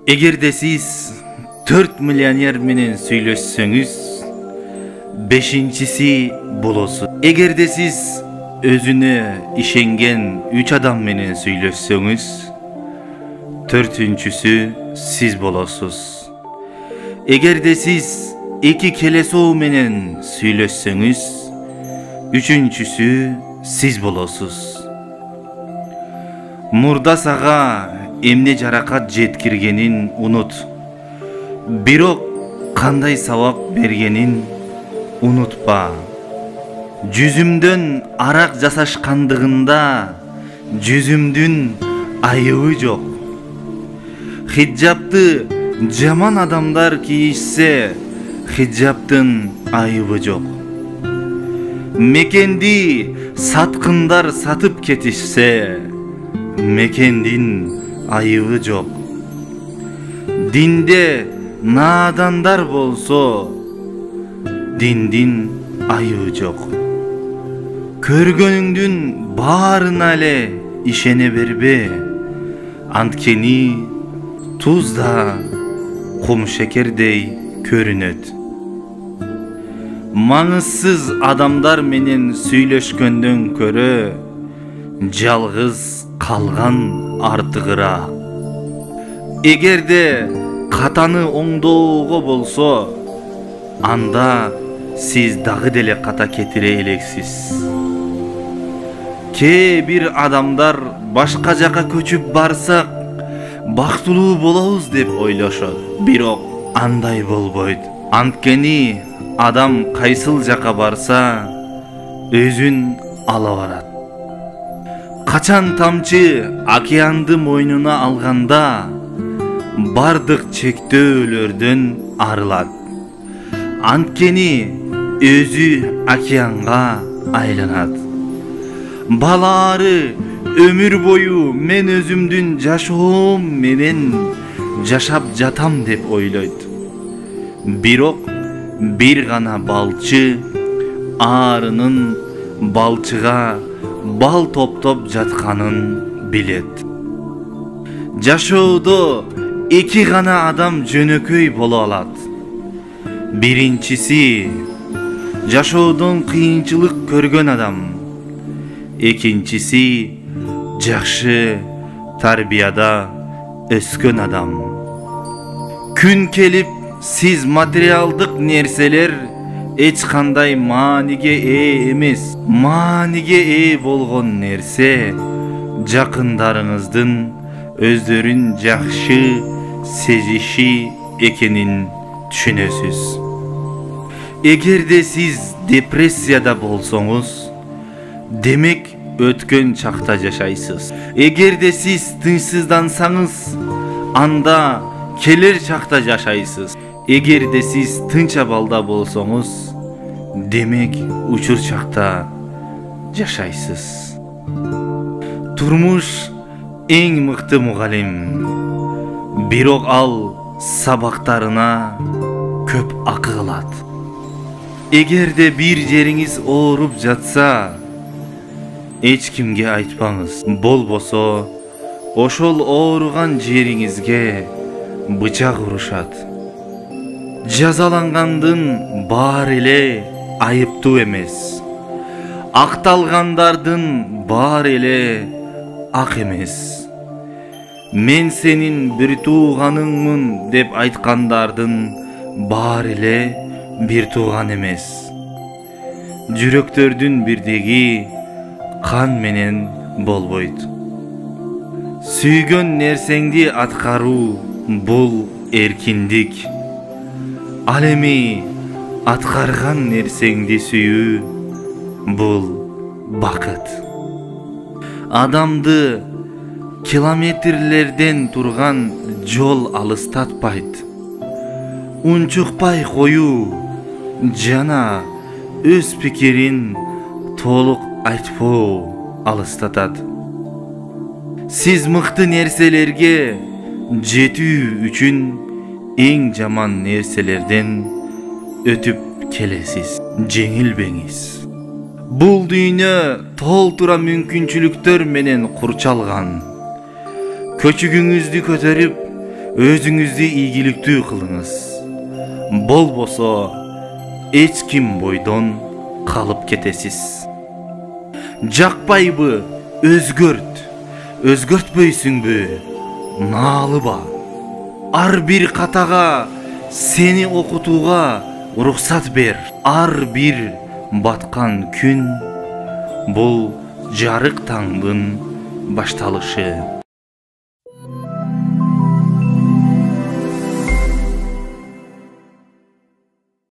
Эгерде сиз 4 миллионер менен сүйлөшсөңүз, 5-си болосуз. Эгерде сиз өзүнө ишенген 3 адам менен сүйлөшсөңүз, 4-сү сиз болосуз. Эгерде сиз 2 келесоо менен сүйлөшсөңүз, 3-сү сиз болосуз. Мурда сага эмне жаракат жеткиргенин унут. Бирок кандай сабап бергенин унутпа. Жүзүмдөн арак жасашкандыгында жүзүмдүн айыбы жок. Хиджабты жаман адамдар кийишсе, хиджабтын айыбы жок. Мекенди саткындар сатып кетишсе, мекендин айыбы жок. Динде наадандар болсо, диндин айыбы жок. Көргөнүңдүн баарына эле ишене бербе. Анткени туз да кумшекердей көрүнөт. Маңызсыз адамдар менен сүйлөшкөндөн көрө жалгыз калган артыгыраак. Эгерде катаны оңдоого болсо, анда сиз дагы деле ката кетире элексиз. Кээ бир адамдар башка жака көчүп барсак, бактылуу болобуз деп ойлошот. Бирок андай болбойт. Анткени адам кайсыл жака барса, өзүн ала барат. Качан тамчы океанды мойнуна алганда, бардык чектөөлөрдөн арылат. Анткени өзү океанга айланат. Балары өмүр бою мен өзүмдүн жашоом менен жашап жатам деп ойлойт. Бирок бир гана балчы аарынын балчыга бал топтоп жатканын билет. Жашоодо 2 гана адам жөнөкөй боло алат. Биринчиси жашоодон кыйынчылык көргөн адам. Экинчиси жакшы тарбияда өскөн адам. Күн келип, сиз материалдык нерселер эч кандай мааниге ээ эмес. Мааниге ээ болгон нерсе жакындарыңыздын өздөрүн жакшы сезиши экенин түшүнөсүз. Эгерде сиз депрессияда болсоңуз, демек өткөн чакта жашайсыз. Эгерде сиз тынчсыздансаңыз, анда келер чакта жашайсыз. Эгерде сиз тынч абалда болсоңуз, демек учур чакта жашайсыз. Турмуш эң мыкты мугалим. Бирок ал сабактарына көп акы кылат. Эгерде бир жериңиз ооруп жатса, эч кимге айтпаңыз. Болбосо, ошол ооруган жериңизге бычак урушат. Жазалангандын баары эле айыптуу эмес. Акталгандардын баары эле ак эмес. Мен сенин бир тууганыңмын деп айткандардын баары эле бир тууган эмес. Жүрөктөрдүн бирдиги кан менен болбойт. Сүйгөн нерсеңди аткаруу бул эркиндик. Ал эми аткарган нерсеңди сүйүү бул бакыт. Адамды километрлерден турган жол алыстатпайт. Унчукпай коюу жана өз пикирин толук айтпоо алыстатат. Сиз мыкты нерселерге жетүү үчүн эң жаман нерселерден өтүп келесиз. Жеңилбеңиз. Бул дүйнө толтура мүмкүнчүлүктөр менен курчалган. Көчүгүңүздү көтөрүп, өзүңүздү ийгиликтүү кылыңыз. Болбосо эч ким бойдон калып кетесиз. Жакпайбы өзгөрт, өзгөртпөйсүңбү наалыба. Ар бир катага сени окутууга уруксат бер. Ар бир баткан күн бул жарык таңдын башталышы.